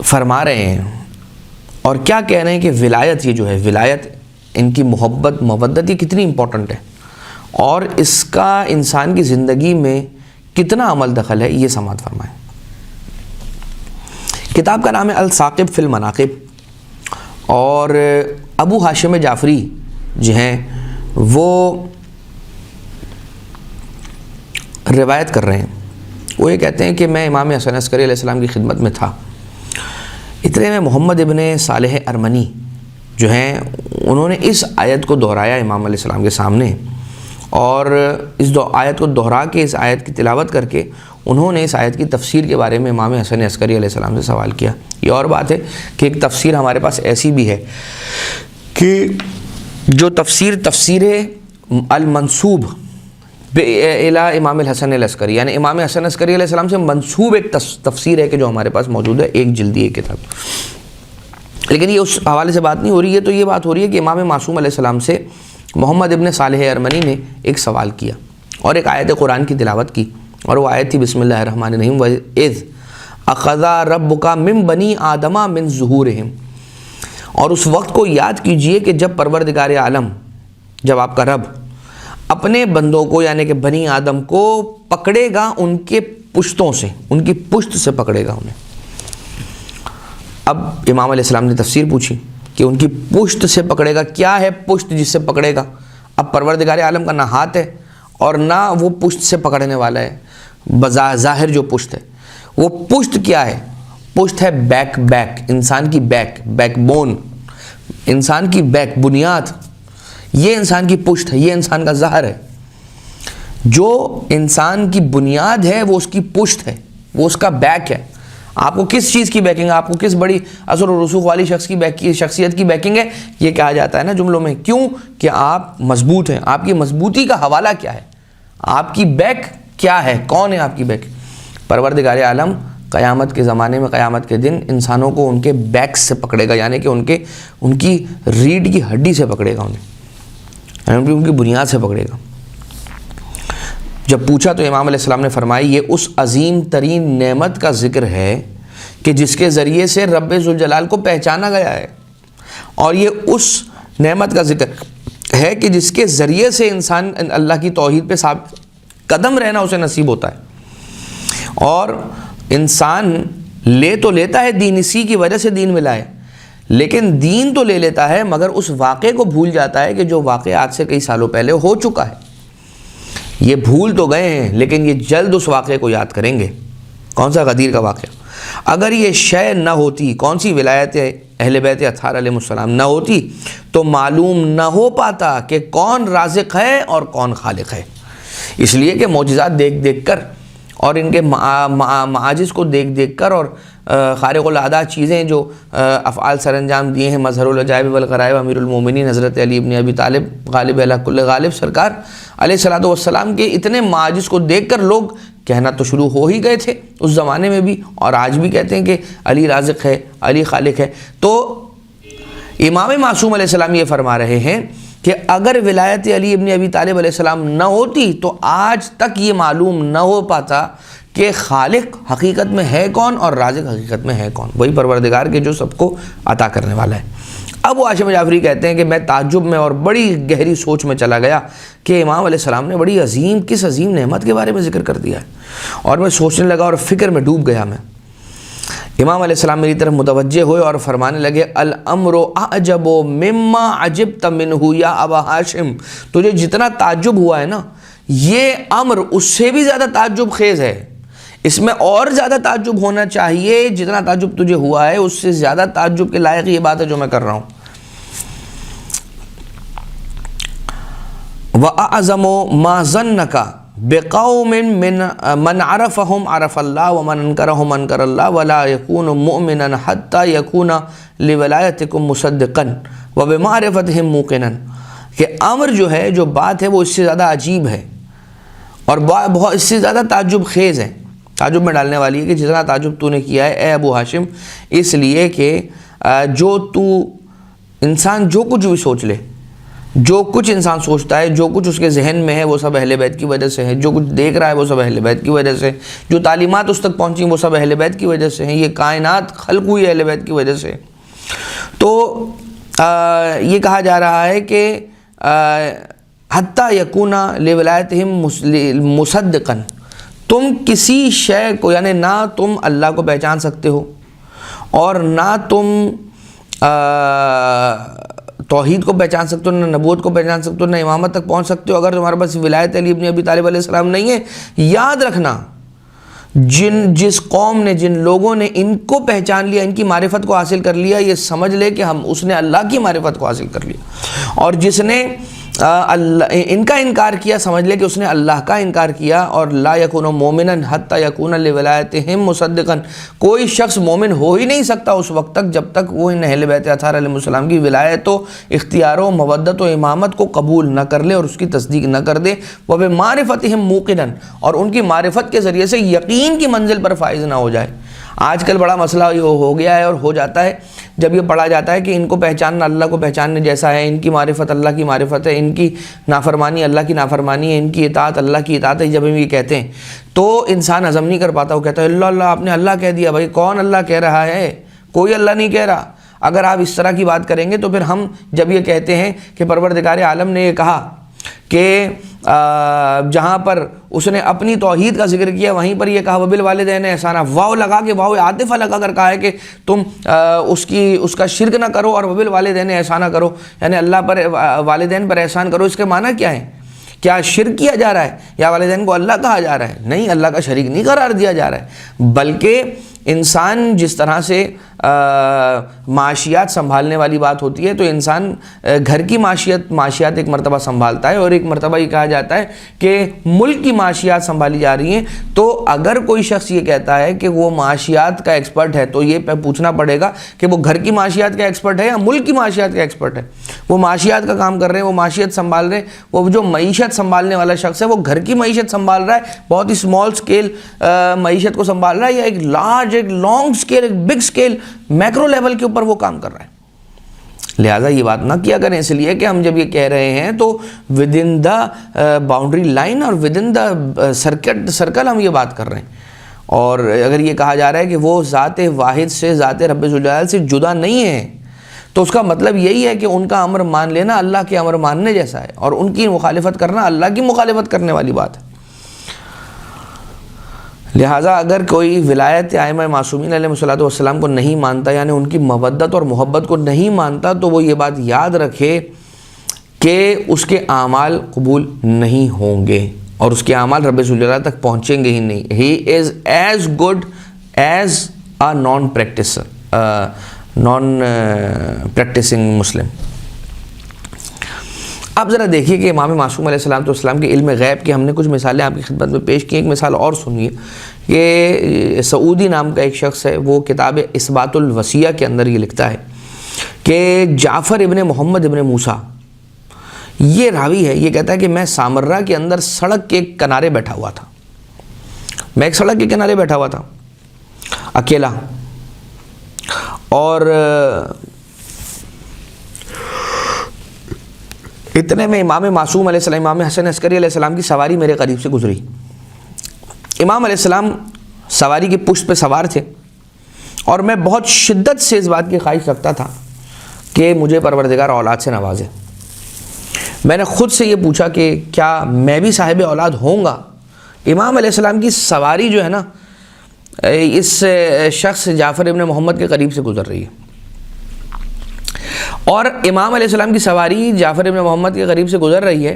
A: فرما رہے ہیں اور کیا کہہ رہے ہیں کہ ولایت، یہ جو ہے ولایت، ان کی محبت مودت یہ کتنی امپورٹنٹ ہے اور اس کا انسان کی زندگی میں کتنا عمل دخل ہے، یہ سماعت فرمائیں۔ کتاب کا نام ہے الثاقب فی المناقب، اور ابو ہاشم جعفری جو ہیں وہ روایت کر رہے ہیں۔ وہ یہ کہتے ہیں کہ میں امام حسن عسکری علیہ السلام کی خدمت میں تھا، اتنے میں محمد ابن صالح ارمنی جو ہیں انہوں نے اس آیت کو دہرایا امام علیہ السلام کے سامنے، اور اس آیت کو دہرا کے، اس آیت کی تلاوت کر کے انہوں نے اس آیت کی تفسیر کے بارے میں امام حسن عسکری علیہ السلام سے سوال کیا۔ یہ اور بات ہے کہ ایک تفسیر ہمارے پاس ایسی بھی ہے کہ جو تفسیر المنسوب الی امام الحسن العسکری، یعنی امام حسن عسکری علیہ السلام سے منسوب ایک تفسیر ہے کہ جو ہمارے پاس موجود ہے، ایک جلدی ایک کتاب۔ لیکن یہ اس حوالے سے بات نہیں ہو رہی ہے، تو یہ بات ہو رہی ہے کہ امام معصوم علیہ السلام سے محمد ابن صالح ارمنی نے ایک سوال کیا اور ایک آیت قرآن کی تلاوت کی، اور وہ آیت تھی بسم اللہ الرحمن الرحیم وَإِذْ أَخَذَ رَبُّكَ مِن بَنِي آدَمَ مِن ظُهُورِهِمْ، اور اس وقت کو یاد کیجئے کہ جب پروردگار عالم، جب آپ کا رب اپنے بندوں کو یعنی کہ بنی آدم کو پکڑے گا ان کے پشتوں سے، ان کی پشت سے پکڑے گا انہیں۔ اب امام علیہ السلام نے تفسیر پوچھی کہ ان کی پشت سے پکڑے گا، کیا ہے پشت جس سے پکڑے گا؟ اب پروردگار عالم کا نہ ہاتھ ہے اور نہ وہ پشت سے پکڑنے والا ہے، بظاہر جو پشت ہے وہ پشت کیا ہے؟ پشت ہے بیک، انسان کی بیک بون، انسان کی بیک بنیاد، یہ انسان کی پشت ہے، یہ انسان کا ظہر ہے۔ جو انسان کی بنیاد ہے وہ اس کی پشت ہے، وہ اس کا بیک ہے۔ آپ کو کس چیز کی بیکنگ ہے؟ آپ کو کس بڑی اثر و رسوخ والی شخصیت کی بیکنگ ہے؟ یہ کہا جاتا ہے نا جملوں میں، کیوں کہ آپ مضبوط ہیں۔ آپ کی مضبوطی کا حوالہ کیا ہے؟ آپ کی بیک کیا ہے؟ کون ہے آپ کی بیک؟ پروردگار عالم قیامت کے زمانے میں، قیامت کے دن انسانوں کو ان کے بیک سے پکڑے گا، یعنی کہ ان کی ریڑھ کی ہڈی سے پکڑے گا انہیں، یعنی ان کی بنیاد سے پکڑے گا۔ جب پوچھا تو امام علیہ السلام نے فرمایا یہ اس عظیم ترین نعمت کا ذکر ہے کہ جس کے ذریعے سے رب ذوالجلال کو پہچانا گیا ہے، اور یہ اس نعمت کا ذکر ہے کہ جس کے ذریعے سے انسان اللہ کی توحید پہ ثابت قدم رہنا اسے نصیب ہوتا ہے۔ اور انسان لے تو لیتا ہے دین، اسی کی وجہ سے دین ملا ہے، لیکن دین تو لے لیتا ہے مگر اس واقعے کو بھول جاتا ہے کہ جو واقعہ آج سے کئی سالوں پہلے ہو چکا ہے۔ یہ بھول تو گئے ہیں لیکن یہ جلد اس واقعے کو یاد کریں گے۔ کون سا؟ غدیر کا واقعہ۔ اگر یہ شے نہ ہوتی، کون سی؟ ولایت اہل بیت اطہار علیہ السلام نہ ہوتی تو معلوم نہ ہو پاتا کہ کون رازق ہے اور کون خالق ہے۔ اس لیے کہ معجزات دیکھ کر اور ان کے معاجز کو دیکھ کر اور خارق العادہ چیزیں جو افعال سر انجام دیے ہیں، مظہر العجائب والغرائب امیر المومنین حضرت علی ابن ابی طالب غالب علی کل غالب سرکار علیہ الصلوۃ والسلام کے اتنے معاجز کو دیکھ کر لوگ کہنا تو شروع ہو ہی گئے تھے اس زمانے میں بھی، اور آج بھی کہتے ہیں کہ علی رازق ہے، علی خالق ہے۔ تو امام معصوم علیہ السلام یہ فرما رہے ہیں کہ اگر ولایت علی ابن ابی طالب علیہ السلام نہ ہوتی تو آج تک یہ معلوم نہ ہو پاتا کہ خالق حقیقت میں ہے کون اور رازق حقیقت میں ہے کون، وہی پروردگار کے جو سب کو عطا کرنے والا ہے۔ اب وہ ہاشم جعفری کہتے ہیں کہ میں تعجب میں اور بڑی گہری سوچ میں چلا گیا کہ امام علیہ السلام نے بڑی عظیم، کس عظیم نعمت کے بارے میں ذکر کر دیا ہے، اور میں سوچنے لگا اور فکر میں ڈوب گیا میں۔ امام علیہ السلام میری طرف متوجہ ہوئے اور فرمانے لگے الامر اعجب مما عجبت منہ یا ابا ہاشم، تجھے جتنا تعجب ہوا ہے نا، یہ امر اس سے بھی زیادہ تعجب خیز ہے، اس میں اور زیادہ تعجب ہونا چاہیے، جتنا تعجب تجھے ہوا ہے اس سے زیادہ تعجب کے لائق یہ بات ہے جو میں کر رہا ہوں۔ وَأَعْظَمُ مَا ظَنَّكَ بِقَوْمٍ مَنْ عَرَفَهُمْ عَرَفَ اللَّهُ وَمَنْ أَنْكَرَهُمْ أَنْكَرَ اللَّهُ وَلَا يَكُونُ مُؤْمِنًا حَتَّى يَكُونَ لِوَلَایَتِكُمْ مُصَدِّقًا وَبِمَعْرِفَتِهِمْ مُوقِنًا، کہ امر جو ہے، جو بات ہے وہ اس سے زیادہ عجیب ہے اور بہت اس سے زیادہ تعجب خیز ہے، تعجب میں ڈالنے والی ہے کہ جتنا تعجب تو نے کیا ہے اے ابو ہاشم، اس لیے کہ جو تو انسان جو کچھ بھی سوچ لے، جو کچھ انسان سوچتا ہے، جو کچھ اس کے ذہن میں ہے وہ سب اہل بیت کی وجہ سے ہے، جو کچھ دیکھ رہا ہے وہ سب اہل بیت کی وجہ سے، جو تعلیمات اس تک پہنچیں وہ سب اہل بیت کی وجہ سے ہیں، یہ کائنات خلق ہوئی اہل بیت کی وجہ سے۔ تو یہ کہا جا رہا ہے کہ حتیٰ یکون لولایتہم مصدقا، تم کسی شے کو، یعنی نہ تم اللہ کو پہچان سکتے ہو اور نہ تم توحید کو پہچان سکتے ہو، نہ نبوت کو پہچان سکتے ہو، نہ امامت تک پہنچ سکتے ہو اگر تمہارے پاس ولایت علی ابن ابی طالب علیہ السلام نہیں ہے۔ یاد رکھنا جس قوم نے، جن لوگوں نے ان کو پہچان لیا، ان کی معرفت کو حاصل کر لیا، یہ سمجھ لے کہ اس نے اللہ کی معرفت کو حاصل کر لیا، اور جس نے ان کا انکار کیا، سمجھ لے کہ اس نے اللہ کا انکار کیا۔ اور لا یکون مومنا حتی یکون لولایتہم مصدقا، کوئی شخص مومن ہو ہی نہیں سکتا اس وقت تک جب تک وہ ان اہل بیت اطہار علیہ السلام کی ولایت و اختیار و مودت و امامت کو قبول نہ کر لے اور اس کی تصدیق نہ کر دے، وبمعرفتہم موقنا، اور ان کی معرفت کے ذریعے سے یقین کی منزل پر فائز نہ ہو جائے۔ آج کل بڑا مسئلہ یہ ہو گیا ہے اور ہو جاتا ہے جب یہ پڑھا جاتا ہے کہ ان کو پہچاننا اللہ کو پہچاننے جیسا ہے، ان کی معرفت اللہ کی معرفت ہے، ان کی نافرمانی اللہ کی نافرمانی ہے، ان کی اطاعت اللہ کی اطاعت ہے، جب ہم یہ کہتے ہیں تو انسان ہضم نہیں کر پاتا، وہ کہتا ہے اللہ اللہ، آپ نے اللہ کہہ دیا، بھائی کون اللہ کہہ رہا ہے؟ کوئی اللہ نہیں کہہ رہا۔ اگر آپ اس طرح کی بات کریں گے تو پھر ہم جب یہ کہتے ہیں کہ پروردگار عالم نے یہ کہا کہ جہاں پر اس نے اپنی توحید کا ذکر کیا وہیں پر یہ کہا وبالوالدین احسانا، واو لگا کے، واو عاطفہ لگا کر کہا ہے کہ تم اس کا شرک نہ کرو اور وبالوالدین احسانا کرو، یعنی اللہ پر والدین پر احسان کرو۔ اس کے معنی کیا ہے؟ کیا شرک کیا جا رہا ہے یا والدین کو اللہ کہا جا رہا ہے؟ نہیں، اللہ کا شریک نہیں قرار دیا جا رہا ہے، بلکہ انسان جس طرح سے معاشیات سنبھالنے والی بات ہوتی ہے تو انسان گھر کی معاشیات ایک مرتبہ سنبھالتا ہے، اور ایک مرتبہ یہ کہا جاتا ہے کہ ملک کی معاشیات سنبھالی جا رہی ہیں۔ تو اگر کوئی شخص یہ کہتا ہے کہ وہ معاشیات کا ایکسپرٹ ہے تو یہ پوچھنا پڑے گا کہ وہ گھر کی معاشیات کا ایکسپرٹ ہے یا ملک کی معاشیات کا ایکسپرٹ ہے۔ وہ معاشیات کا کام کر رہے ہیں، وہ معاشیت سنبھال رہے ہیں، وہ جو معیشت سنبھالنے والا شخص ہے وہ گھر کی معیشت سنبھال رہا ہے، بہت ہی اسمال سکیل معیشت کو سنبھال رہا ہے، یا ایک لارج، ایک لانگ سکیل، ایک بگ سکیل، میکرو لیول کے اوپر وہ کام کر رہا ہے۔ لہٰذا یہ بات نہ کیا کریں، اس لیے کہ ہم جب یہ کہہ رہے ہیں تو with in the boundary line اور ود ان دا سرکل ہم یہ بات کر رہے ہیں۔ اور اگر یہ کہا جا رہا ہے کہ وہ ذات واحد سے، ذات رب ذوالجلال سے جدا نہیں ہے، تو اس کا مطلب یہی ہے کہ ان کا امر مان لینا اللہ کے امر ماننے جیسا ہے، اور ان کی مخالفت کرنا اللہ کی مخالفت کرنے والی بات ہے۔ لہٰذا اگر کوئی ولایت ائمہ معصومین علیہ الصلوۃ والسلام کو نہیں مانتا، یعنی ان کی مودت اور محبت کو نہیں مانتا، تو وہ یہ بات یاد رکھے کہ اس کے اعمال قبول نہیں ہوں گے اور اس کے اعمال رب ذوالجلال تک پہنچیں گے ہی نہیں۔ He is as good as a non practicing Muslim. اب ذرا دیکھیے کہ امام معصوم علیہ السلام کے علم غیب کی ہم نے کچھ مثالیں آپ کی خدمت میں پیش کی۔ ایک مثال اور سنیے کہ سعودی نام کا ایک شخص ہے، وہ کتاب اثبات الوصیہ کے اندر یہ لکھتا ہے کہ جعفر ابن محمد ابن موسیٰ یہ راوی ہے، یہ کہتا ہے کہ میں سامرہ کے اندر سڑک کے کنارے بیٹھا ہوا تھا، میں ایک سڑک کے کنارے بیٹھا ہوا تھا اکیلا، اور اتنے میں امام معصوم علیہ السلام، امام حسن عسکری علیہ السلام کی سواری میرے قریب سے گزری۔ امام علیہ السلام سواری کی پشت پہ سوار تھے، اور میں بہت شدت سے اس بات کی خواہش رکھتا تھا کہ مجھے پروردگار اولاد سے نوازے۔ میں نے خود سے یہ پوچھا کہ کیا میں بھی صاحب اولاد ہوں گا؟ امام علیہ السلام کی سواری جو ہے نا اس شخص جعفر ابن محمد کے قریب سے گزر رہی ہے، اور امام علیہ السلام کی سواری جعفر ابن محمد کے قریب سے گزر رہی ہے،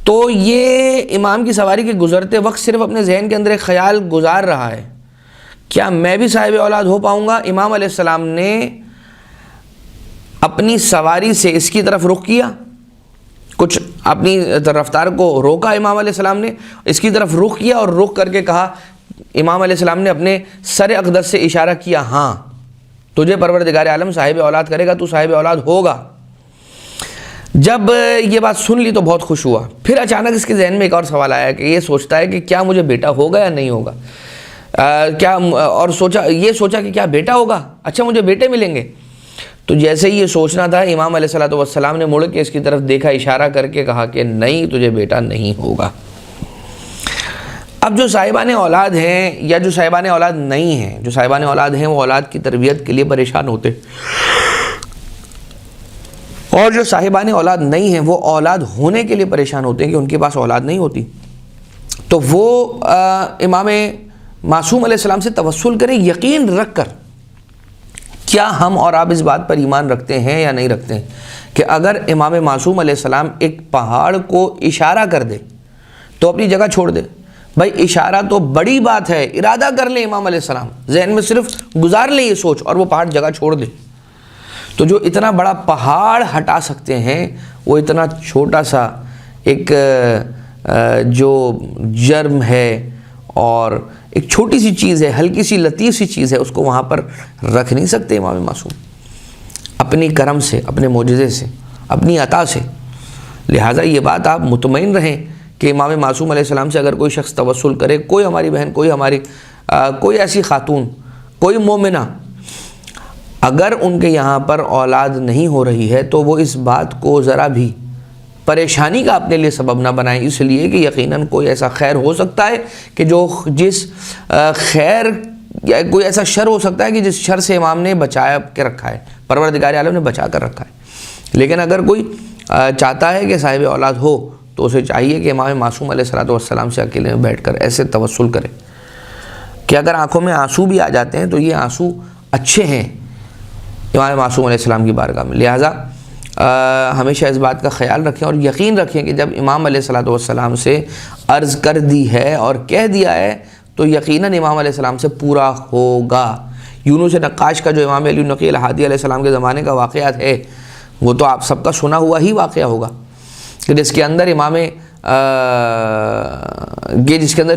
A: تو یہ امام کی سواری کے گزرتے وقت صرف اپنے ذہن کے اندر ایک خیال گزار رہا ہے، کیا میں بھی صاحب اولاد ہو پاؤں گا؟ امام علیہ السلام نے اپنی سواری سے اس کی طرف رخ کیا، کچھ اپنی رفتار کو روکا، امام علیہ السلام نے اس کی طرف رخ کیا، اور رخ کر کے کہا، امام علیہ السلام نے اپنے سر اقدس سے اشارہ کیا، ہاں تجھے پروردگار عالم صاحب اولاد کرے گا، تو صاحب اولاد ہوگا۔ جب یہ بات سن لی تو بہت خوش ہوا۔ پھر اچانک اس کے ذہن میں ایک اور سوال آیا کہ یہ سوچتا ہے کہ کیا مجھے بیٹا ہوگا یا نہیں ہوگا، اور سوچا کہ کیا بیٹا ہوگا، اچھا مجھے بیٹے ملیں گے۔ تو جیسے ہی یہ سوچنا تھا، امام علیہ الصلوۃ والسلام نے مڑ کے اس کی طرف دیکھا، اشارہ کر کے کہا کہ نہیں، تجھے بیٹا نہیں ہوگا۔ اب جو صاحبان اولاد ہیں یا جو صاحبان اولاد نہیں ہیں، جو صاحبان اولاد ہیں وہ اولاد کی تربیت کے لیے پریشان ہوتے، اور جو صاحبان اولاد نہیں ہیں وہ اولاد ہونے کے لیے پریشان ہوتے ہیں کہ ان کے پاس اولاد نہیں ہوتی۔ تو وہ امام معصوم علیہ السلام سے توسل کریں، یقین رکھ کر۔ کیا ہم اور آپ اس بات پر ایمان رکھتے ہیں یا نہیں رکھتے ہیں کہ اگر امام معصوم علیہ السلام ایک پہاڑ کو اشارہ کر دے تو اپنی جگہ چھوڑ دے؟ بھائی اشارہ تو بڑی بات ہے، ارادہ کر لیں امام علیہ السلام، ذہن میں صرف گزار لیں یہ سوچ، اور وہ پہاڑ جگہ چھوڑ دے۔ تو جو اتنا بڑا پہاڑ ہٹا سکتے ہیں، وہ اتنا چھوٹا سا ایک جو جرم ہے اور ایک چھوٹی سی چیز ہے، ہلکی سی لطیف سی چیز ہے، اس کو وہاں پر رکھ نہیں سکتے امام معصوم اپنی کرم سے، اپنے معجزے سے، اپنی عطا سے۔ لہٰذا یہ بات آپ مطمئن رہیں کہ امام معصوم علیہ السلام سے اگر کوئی شخص توسل کرے، کوئی ہماری بہن، کوئی ایسی خاتون کوئی مومنہ اگر ان کے یہاں پر اولاد نہیں ہو رہی ہے تو وہ اس بات کو ذرا بھی پریشانی کا اپنے لیے سبب نہ بنائیں، اس لیے کہ یقیناً کوئی ایسا خیر ہو سکتا ہے کہ جس خیر یا کوئی ایسا شر ہو سکتا ہے کہ جس شر سے امام نے بچایا کے رکھا ہے، پروردگار عالم نے بچا کر رکھا ہے۔ لیکن اگر کوئی چاہتا ہے کہ صاحب اولاد ہو تو اسے چاہیے کہ امام معصوم علیہ السلام سے اکیلے میں بیٹھ کر ایسے توسل کرے کہ اگر آنکھوں میں آنسو بھی آ جاتے ہیں تو یہ آنسو اچھے ہیں امام معصوم علیہ السلام کی بارگاہ میں۔ لہٰذا ہمیشہ اس بات کا خیال رکھیں اور یقین رکھیں کہ جب امام علیہ السلام سے عرض کر دی ہے اور کہہ دیا ہے تو یقیناً امام علیہ السلام سے پورا ہوگا۔ یونس نقاش کا جو امام علی نقی الہادی علیہ السلام کے زمانے کا واقعات ہے وہ تو آپ سب کا سنا ہوا ہی واقعہ ہوگا کہ جس کے اندر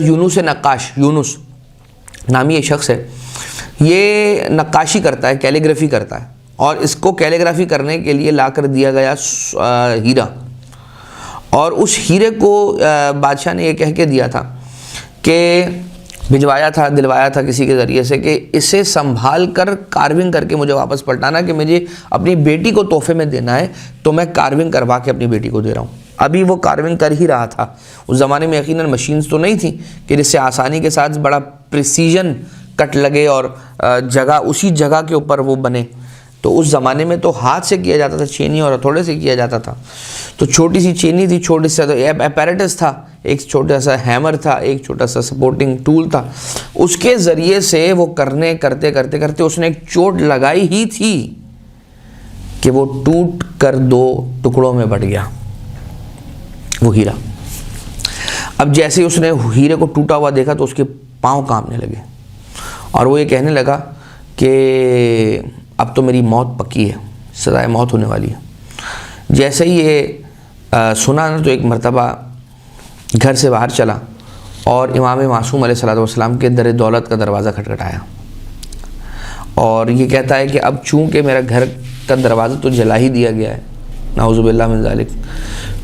A: یونس نقاش، یونس نامی ایک شخص ہے، یہ نقاشی کرتا ہے، کیلیگرافی کرتا ہے، اور اس کو کیلیگرافی کرنے کے لیے لا کر دیا گیا ہیرا، اور اس ہیرے کو بادشاہ نے یہ کہہ کے دیا تھا کہ بھجوایا تھا، دلوایا تھا کسی کے ذریعے سے کہ اسے سنبھال کر کارونگ کر کے مجھے واپس پلٹانا، کہ مجھے اپنی بیٹی کو تحفے میں دینا ہے تو میں کارونگ کروا کے اپنی بیٹی کو دے رہا ہوں۔ ابھی وہ کارونگ کر ہی رہا تھا، اس زمانے میں یقیناً مشینز تو نہیں تھیں کہ جس سے آسانی کے ساتھ بڑا پریسیجن کٹ لگے اور اسی جگہ کے اوپر وہ بنے، تو اس زمانے میں تو ہاتھ سے کیا جاتا تھا، چینی اور ہتھوڑے سے کیا جاتا تھا۔ تو چھوٹی سی چینی تھی، چھوٹی سا اپیریٹس تھا، ایک چھوٹا سا ہیمر تھا، ایک چھوٹا سا سپورٹنگ ٹول تھا، اس کے ذریعے سے وہ کرتے اس نے ایک چوٹ لگائی ہی تھی کہ وہ ٹوٹ کر 2 ٹکڑوں میں بٹ گیا وہ ہیرا۔ اب جیسے ہی اس نے ہیرے کو ٹوٹا ہوا دیکھا تو اس کے پاؤں کانپنے لگے اور وہ یہ کہنے لگا کہ اب تو میری موت پکی ہے، سزائے موت ہونے والی ہے۔ جیسے ہی یہ سنا نا تو ایک مرتبہ گھر سے باہر چلا اور امام معصوم علیہ السلام کے در دولت کا دروازہ کھٹکھٹایا اور یہ کہتا ہے کہ اب چونکہ میرا گھر کا دروازہ تو جلا ہی دیا گیا ہے، نعوذ باللہ من ذالک،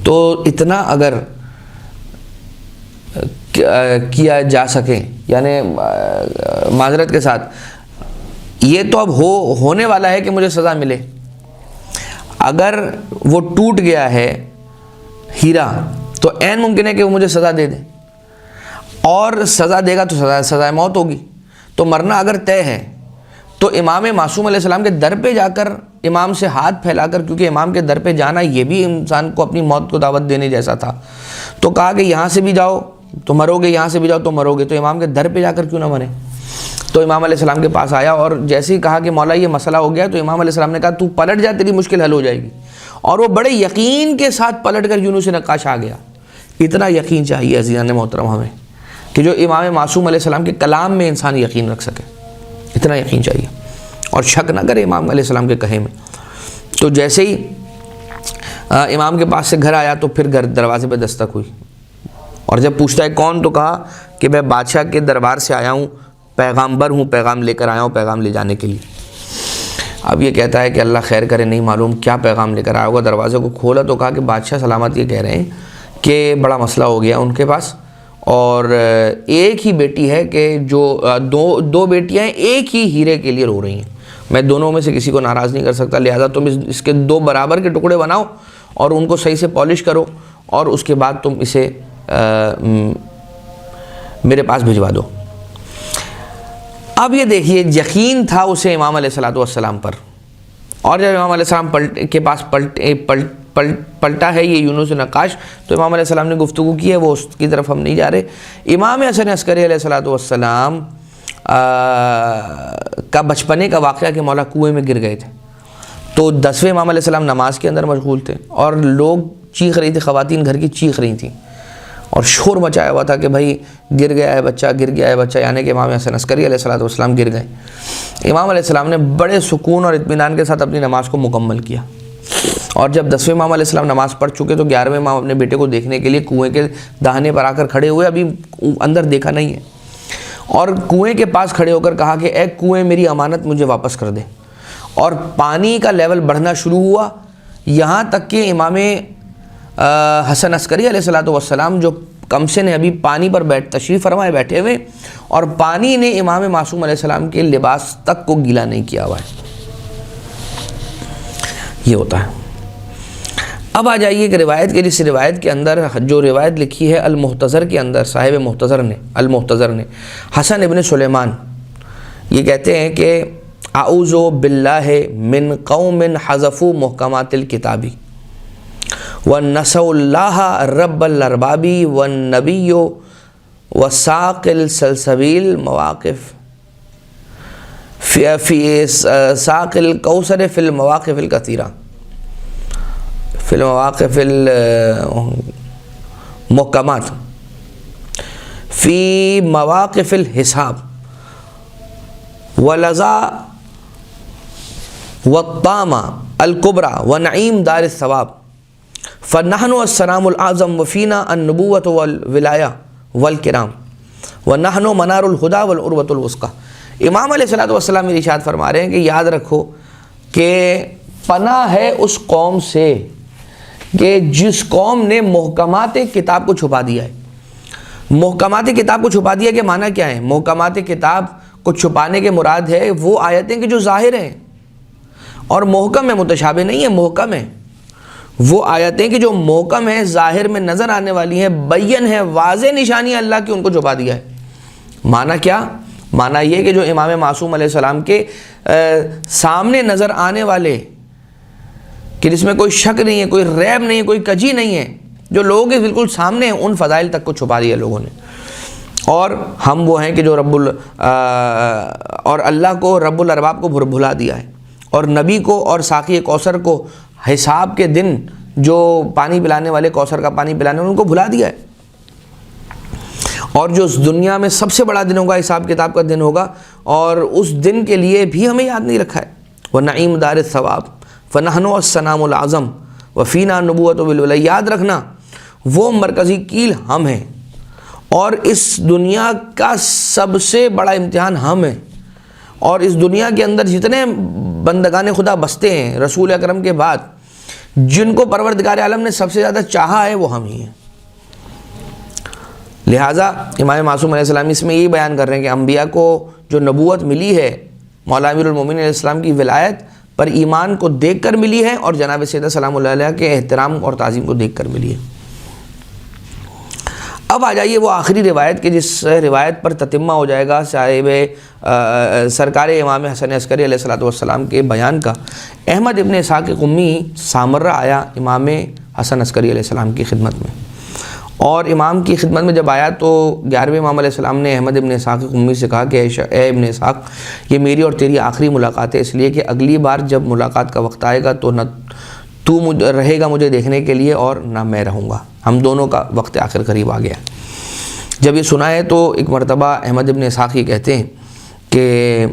A: تو اتنا اگر کیا جا سکے، یعنی معذرت کے ساتھ، یہ تو اب ہونے والا ہے کہ مجھے سزا ملے۔ اگر وہ ٹوٹ گیا ہے ہیرا تو عین ممکن ہے کہ وہ مجھے سزا دے دے، اور سزا دے گا تو سزائے موت ہوگی، تو مرنا اگر طے ہے تو امام معصوم علیہ السلام کے در پہ جا کر امام سے ہاتھ پھیلا کر، کیونکہ امام کے در پہ جانا یہ بھی انسان کو اپنی موت کو دعوت دینے جیسا تھا، تو کہا کہ یہاں سے بھی جاؤ تو مرو گے، یہاں سے بھی جاؤ تو مرو گے، تو امام کے در پہ جا کر کیوں نہ مرے۔ تو امام علیہ السلام کے پاس آیا اور جیسے ہی کہا کہ مولا یہ مسئلہ ہو گیا، تو امام علیہ السلام نے کہا تو پلٹ جا، تیری مشکل حل ہو جائے گی، اور وہ بڑے یقین کے ساتھ پلٹ کر یونس نقاش آ گیا۔ اتنا یقین چاہیے عزیزان محترم ہمیں کہ جو امام معصوم علیہ السلام کے کلام میں انسان یقین رکھ سکے، اتنا یقین چاہیے اور شک نہ کرے امام علیہ السلام کے کہے میں۔ تو جیسے ہی امام کے پاس سے گھر آیا تو پھر گھر دروازے پہ دستک ہوئی، اور جب پوچھتا ہے کون، تو کہا کہ میں بادشاہ کے دربار سے آیا ہوں، پیغامبر ہوں، پیغام لے کر آیا ہوں، پیغام لے جانے کے لیے۔ اب یہ کہتا ہے کہ اللہ خیر کرے، نہیں معلوم کیا پیغام لے کر آیا ہوگا۔ دروازے کو کھولا تو کہا کہ بادشاہ سلامت یہ کہہ رہے ہیں کہ بڑا مسئلہ ہو گیا ان کے پاس، اور ایک ہی بیٹی ہے کہ جو دو بیٹیاں ہیں ایک ہی ہیرے کے لیے رو رہی ہیں، میں دونوں میں سے کسی کو ناراض نہیں کر سکتا، لہذا تم اس کے 2 برابر کے ٹکڑے بناؤ اور ان کو صحیح سے پالش کرو، اور اس کے بعد تم اسے میرے پاس بھجوا دو۔ اب یہ دیکھیے یقین تھا اسے امام علیہ السلام پر، اور جب امام علیہ السلام کے پاس پلٹا ہے یہ یونس نقاش، تو امام علیہ السلام نے گفتگو کی ہے، وہ اس کی طرف ہم نہیں جا رہے۔ امام حسن عسکری علیہ السلام کا بچپنے کا واقعہ کہ مولا کنویں میں گر گئے تھے، تو 10ویں امام علیہ السلام نماز کے اندر مشغول تھے اور لوگ چیخ رہی تھی، خواتین گھر کی چیخ رہی تھیں اور شور مچایا ہوا تھا کہ بھائی گر گیا ہے بچہ، گر گیا ہے بچہ، یعنی کہ امام حسن عسکری علیہ السلام گر گئے۔ امام علیہ السلام نے بڑے سکون اور اطمینان کے ساتھ اپنی نماز کو مکمل کیا، اور جب 10ویں امام علیہ السلام نماز پڑھ چکے تو 11ویں امام اپنے بیٹے کو دیکھنے کے لیے کنویں کے دہانے پر آ کر کھڑے ہوئے، ابھی اندر دیکھا نہیں ہے، اور کنویں کے پاس کھڑے ہو کر کہا کہ اے کنویں میری امانت مجھے واپس کر دے، اور پانی کا لیول بڑھنا شروع ہوا، یہاں تک کہ امام حسن عسکری علیہ السلام جو کمسن ہے, ابھی پانی پر تشریف فرمائے بیٹھے ہوئے, اور پانی نے امام معصوم علیہ السلام کے لباس تک کو گیلا نہیں کیا ہوا ہے. یہ ہوتا ہے. اب آ جائیے کہ روایت کے, جس روایت کے اندر جو روایت لکھی ہے المحتضر کے اندر, صاحب المحتضر نے حسن ابن سلیمان یہ کہتے ہیں کہ اعوذ باللہ من قوم حذفوا محکمات الکتاب ونسوا اللہ رب الارباب والنبی وساق السلسبیل مواقف فی ساق الکوثر فی المواقف الکثیرہ فی المواقف المحکمات فی مواقف الحساب ولذا والطامہ الکبرى ونعیم دار الثواب فنحن السلام العظم وفینا النبوۃ والولایہ والکرام ونحن منار الہدی والعروۃ الوثقی. امام علیہ الصلوۃ والسلام ارشاد فرما رہے ہیں کہ یاد رکھو کہ پناہ ہے اس قوم سے کہ جس قوم نے محکمات کتاب کو چھپا دیا ہے. محکمات کتاب کو چھپا دیا کہ معنی کیا ہے؟ محکمات کتاب کو چھپانے کے مراد ہے وہ آیتیں کہ جو ظاہر ہیں اور محکم ہے, متشابہ نہیں ہے, محکم ہے. وہ آیتیں کہ جو محکم ہیں, ظاہر میں نظر آنے والی ہیں, بین ہے, واضح نشانی اللہ کی, ان کو چھپا دیا ہے. معنی کیا؟ معنی یہ کہ جو امام معصوم علیہ السلام کے سامنے نظر آنے والے کہ جس میں کوئی شک نہیں ہے, کوئی ریب نہیں ہے, کوئی کجی نہیں ہے, جو لوگوں کے بالکل سامنے ہیں, ان فضائل تک کو چھپا دیا لوگوں نے. اور ہم وہ ہیں کہ جو اور اللہ کو رب الارباب کو بھلا دیا ہے, اور نبی کو اور ساقی کوثر کو حساب کے دن جو پانی پلانے والے, کوثر کا پانی پلانے والے, ان کو بھلا دیا ہے. اور جو اس دنیا میں سب سے بڑا دن ہوگا, حساب کتاب کا دن ہوگا, اور اس دن کے لیے بھی ہمیں یاد نہیں رکھا ہے. وَنَعِيمُ دَارِ الثَّوَابِ فَنَحْنُ السَّلَامُ الْعَظَمُ وَفِينَا النُّبُوَّةُ وَالْوِلَایَّةُ. یاد رکھنا وہ مرکزی کیل ہم ہیں, اور اس دنیا کا سب سے بڑا امتحان ہم ہیں, اور اس دنیا کے اندر جتنے بندگان خدا بستے ہیں رسول اکرم کے بعد, جن کو پروردگار عالم نے سب سے زیادہ چاہا ہے وہ ہم ہی ہیں. لہٰذا امام معصوم علیہ السلام اس میں یہی بیان کر رہے ہیں کہ انبیاء کو جو نبوت ملی ہے, مولا امیر المومنین علیہ السلام کی ولایت پر ایمان کو دیکھ کر ملی ہے, اور جناب سیدہ سلام اللہ علیہ کے احترام اور تعظیم کو دیکھ کر ملی ہے. اب آ جائیے وہ آخری روایت کہ جس روایت پر تتمہ ہو جائے گا صاحب سرکار امام حسن عسکری علیہ الصلوۃ والسلام کے بیان کا. احمد ابن اسحاق قمی سامرہ آیا امام حسن عسکری علیہ السلام کی خدمت میں, اور امام کی خدمت میں جب آیا تو 11ویں امام علیہ السلام نے احمد ابن اسحاق قمی سے کہا کہ اے ابن اسحاق, یہ میری اور تیری آخری ملاقات ہے, اس لیے کہ اگلی بار جب ملاقات کا وقت آئے گا تو نہ تو رہے گا مجھے دیکھنے کے لیے اور نہ میں رہوں گا, ہم دونوں کا وقت آخر قریب آ گیا. جب یہ سنا ہے تو ایک مرتبہ احمد ابن اسحاق یہ کہتے ہیں کہ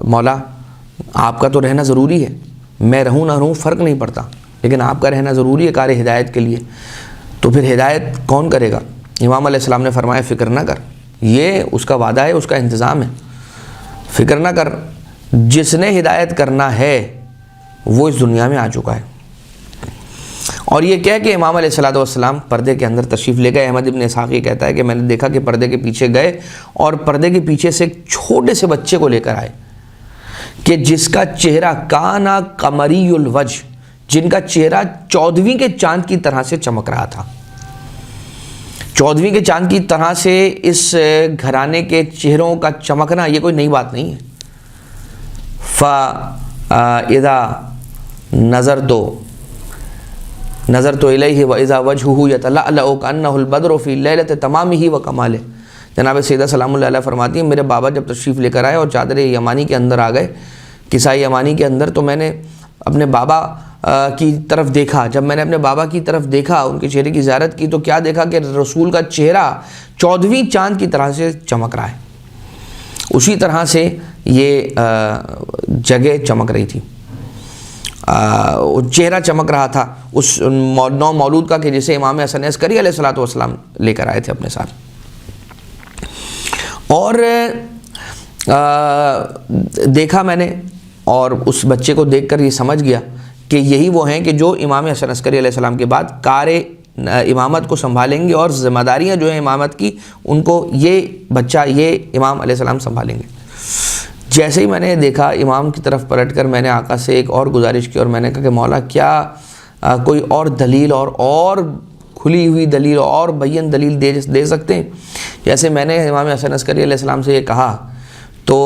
A: مولا آپ کا تو رہنا ضروری ہے, میں رہوں نہ رہوں فرق نہیں پڑتا, لیکن آپ کا رہنا ضروری ہے کار ہدایت کے لیے, تو پھر ہدایت کون کرے گا؟ امام علیہ السلام نے فرمایا فکر نہ کر, یہ اس کا وعدہ ہے, اس کا انتظام ہے, فکر نہ کر, جس نے ہدایت کرنا ہے وہ اس دنیا میں آ چکا ہے. اور یہ کہہ کہ امام علیہ الصلوۃ والسلام پردے کے اندر تشریف لے گئے. احمد ابن اسحاق یہ کہتا ہے کہ میں نے دیکھا کہ پردے کے پیچھے گئے اور پردے کے پیچھے سے ایک چھوٹے سے بچے کو لے کر آئے کہ جس کا چہرہ کانا قمری الوجہ, جن کا چہرہ 14ویں کے چاند کی طرح سے چمک رہا تھا. 14ویں کے چاند کی طرح سے اس گھرانے کے چہروں کا چمکنا یہ کوئی نئی بات نہیں ہے. نظرت الیہ واذا وجهه یتلألأ کأنہ البدر فی لیلۃ تمامہ وکمالہ. جناب سیدہ سلام اللہ علیہ فرماتی ہیں میرے بابا جب تشریف لے کر آئے اور چادر یمانی کے اندر آ گئے, کسائی یمانی کے اندر, تو میں نے اپنے بابا کی طرف دیکھا. جب میں نے اپنے بابا کی طرف دیکھا, ان کے چہرے کی زیارت کی, تو کیا دیکھا کہ رسول کا چہرہ 14ویں چاند کی طرح سے چمک رہا ہے. اسی طرح سے یہ جگہ چمک رہی تھی, چہرہ چمک رہا تھا اس نو مولود کا کہ جسے امام حسن عسکری علیہ الصلوۃ والسلام لے کر آئے تھے اپنے ساتھ. اور دیکھا میں نے, اور اس بچے کو دیکھ کر یہ سمجھ گیا کہ یہی وہ ہیں کہ جو امام حسن عسکری علیہ السلام کے بعد کار امامت کو سنبھالیں گے اور ذمہ داریاں جو ہیں امامت کی ان کو یہ بچہ، یہ امام علیہ السلام سنبھالیں گے۔ جیسے ہی میں نے دیکھا امام کی طرف پلٹ کر میں نے آقا سے ایک اور گزارش کی اور میں نے کہا کہ مولا کیا کوئی اور دلیل اور کھلی ہوئی دلیل اور بین دلیل دے سکتے ہیں؟ جیسے میں نے امام حسن عسکری علیہ السلام سے یہ کہا تو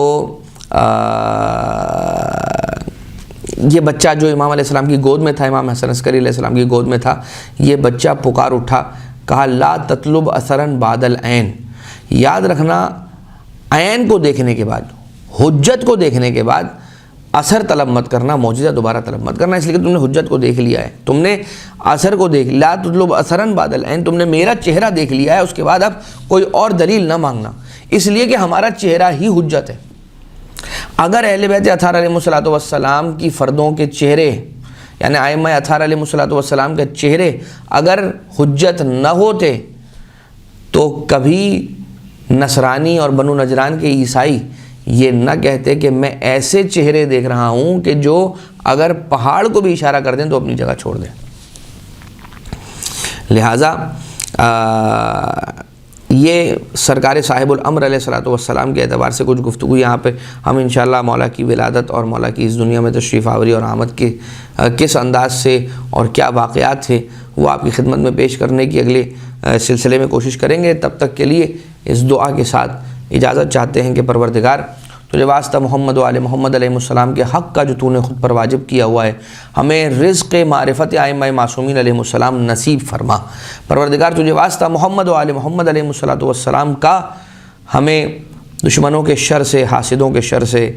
A: یہ بچہ جو امام علیہ السلام کی گود میں تھا، امام حسن عسکری علیہ السلام کی گود میں تھا، یہ بچہ پکار اٹھا، کہا لا تطلب اثرا بعد العین، یاد رکھنا عین کو دیکھنے کے بعد، حجت کو دیکھنے کے بعد اثر طلب مت کرنا، معجزہ دوبارہ طلب مت کرنا، اس لیے کہ تم نے حجت کو دیکھ لیا ہے، تم نے اثر کو دیکھ، لا تطلب اثرا بعد العین، تم نے میرا چہرہ دیکھ لیا ہے، اس کے بعد اب کوئی اور دلیل نہ مانگنا، اس لیے کہ ہمارا چہرہ ہی حجت ہے۔ اگر اہل بیت اطہار علیہ الصلوۃ والسلام کی فردوں کے چہرے، یعنی ائمہ اطہار علیہ الصلوۃ والسلام کے چہرے اگر حجت نہ ہوتے تو کبھی نصرانی اور بنو نجران کے عیسائی یہ نہ کہتے کہ میں ایسے چہرے دیکھ رہا ہوں کہ جو اگر پہاڑ کو بھی اشارہ کر دیں تو اپنی جگہ چھوڑ دیں۔ لہٰذا یہ سرکار صاحب الامر علیہ الصلوۃ والسلام کے اعتبار سے کچھ گفتگو یہاں پہ ہم انشاءاللہ مولا کی ولادت اور مولا کی اس دنیا میں تشریف آوری اور آمد کے کس انداز سے اور کیا واقعات تھے وہ آپ کی خدمت میں پیش کرنے کی اگلے سلسلے میں کوشش کریں گے۔ تب تک کے لیے اس دعا کے ساتھ اجازت چاہتے ہیں کہ پروردگار تجھے واسطہ محمد و آل محمد علیہ السلام کے حق کا جو تو نے خود پر واجب کیا ہوا ہے ہمیں رزق معرفت ائمہ معصومین علیہ السلام نصیب فرما۔ پروردگار تجھے واسطہ محمد و آل محمد علیہ السلام کا ہمیں دشمنوں کے شر سے، حاسدوں کے شر سے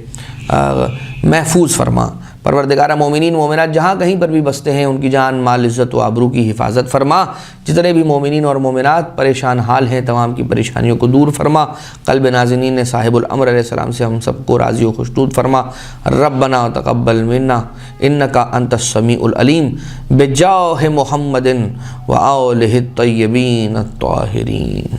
A: محفوظ فرما۔ پروردگار مومنین مومنات جہاں کہیں پر بھی بستے ہیں ان کی جان مال عزت و آبرو کی حفاظت فرما۔ جتنے بھی مومنین اور مومنات پریشان حال ہیں تمام کی پریشانیوں کو دور فرما۔ قلب نازنین صاحب الامر علیہ السلام سے ہم سب کو راضی و خوشنود فرما۔ ربنا تقبل منا انک انت السمیع العلیم بجاہ محمد و آلہ الطیبین الطاہرین۔